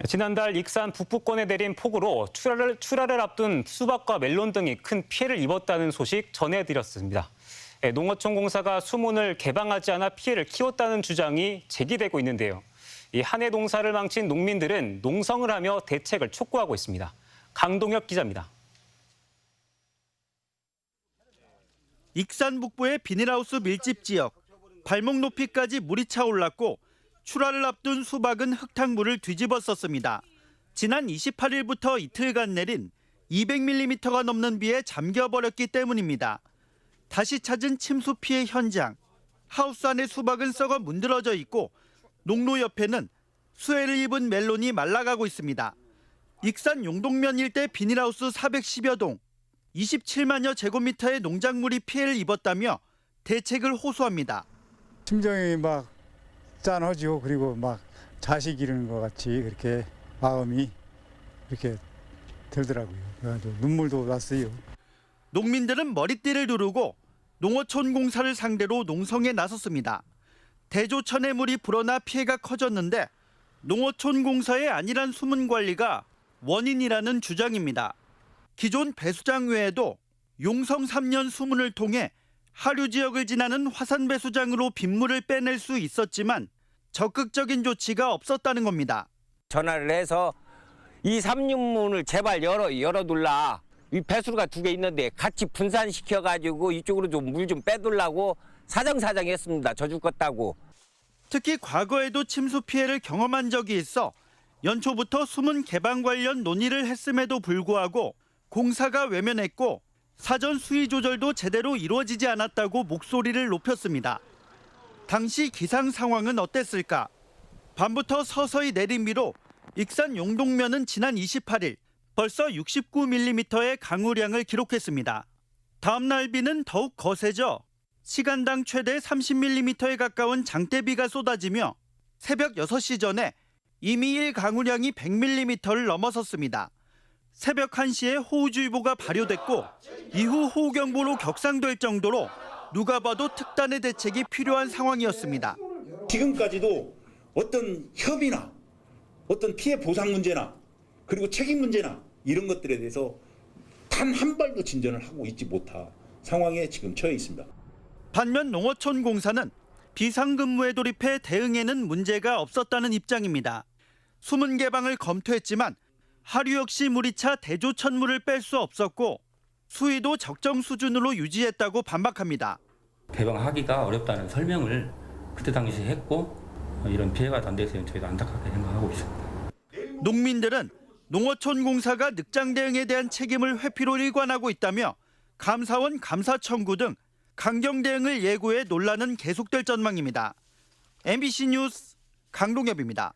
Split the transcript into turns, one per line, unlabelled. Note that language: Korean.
지난달 익산 북부권에 내린 폭우로 출하를 앞둔 수박과 멜론 등이 큰 피해를 입었다는 소식 전해드렸습니다. 농어촌공사가 수문을 개방하지 않아 피해를 키웠다는 주장이 제기되고 있는데요. 이 한 해 농사를 망친 농민들은 농성을 하며 대책을 촉구하고 있습니다. 강동혁 기자입니다.
익산 북부의 비닐하우스 밀집 지역, 발목 높이까지 물이 차올랐고 출하를 앞둔 수박은 흙탕물을 뒤집었었습니다. 지난 28일부터 이틀간 내린 200mm가 넘는 비에 잠겨버렸기 때문입니다. 다시 찾은 침수 피해 현장, 하우스 안의 수박은 썩어 문드러져 있고 농로 옆에는 수해를 입은 멜론이 말라가고 있습니다. 익산 용동면 일대 비닐하우스 410여 동, 27만여 제곱미터의 농작물이 피해를 입었다며 대책을 호소합니다.
심정이 막 짠하죠. 그리고 막 자식 기르는 것 같이 그렇게 마음이 이렇게 들더라고요. 그래가지고 눈물도 났어요.
농민들은 머리띠를 두르고 농어촌 공사를 상대로 농성에 나섰습니다. 대조천에 물이 불어나 피해가 커졌는데 농어촌 공사의 안일한 수문 관리가 원인이라는 주장입니다. 기존 배수장 외에도 용성 3년 수문을 통해 하류 지역을 지나는 화산 배수장으로 빗물을 빼낼 수 있었지만 적극적인 조치가 없었다는 겁니다.
전화를 해서 이 삼륜문을 제발 열어둘라. 이 배수로가 2개 있는데 같이 분산시켜가지고 이쪽으로 좀 물 좀 빼둘라고 사정사정했습니다. 저 죽겠다고.
특히 과거에도 침수 피해를 경험한 적이 있어 연초부터 수문 개방 관련 논의를 했음에도 불구하고 공사가 외면했고 사전 수위 조절도 제대로 이루어지지 않았다고 목소리를 높였습니다. 당시 기상 상황은 어땠을까? 밤부터 서서히 내린 비로 익산 용동면은 지난 28일 벌써 69mm의 강우량을 기록했습니다. 다음 날 비는 더욱 거세져 시간당 최대 30mm에 가까운 장대비가 쏟아지며 새벽 6시 전에 이미 1 강우량이 100mm를 넘어섰습니다. 새벽 1시에 호우주의보가 발효됐고 이후 호우경보로 격상될 정도로 누가 봐도 특단의 대책이 필요한 상황이었습니다.
지금까지도 어떤 협의나 어떤 피해 보상 문제나 그리고 책임 문제나 이런 것들에 대해서 단 한 발도 진전을 하고 있지 못한 상황에 지금 처해 있습니다.
반면 농어촌 공사는 비상근무에 돌입해 대응에는 문제가 없었다는 입장입니다. 수문 개방을 검토했지만 하류 역시 물이 차 대조천물을 뺄 수 없었고 수위도 적정 수준으로 유지했다고 반박합니다.
개방하기가 어렵다는 설명을 그때 당시에 했고 이런 피해가 안 돼서 저희도 안타깝게 생각하고 있습니다.
농민들은 농어촌 공사가 늑장 대응에 대한 책임을 회피로 일관하고 있다며 감사원 감사 청구 등 강경 대응을 예고해 논란은 계속될 전망입니다. MBC 뉴스 강동엽입니다.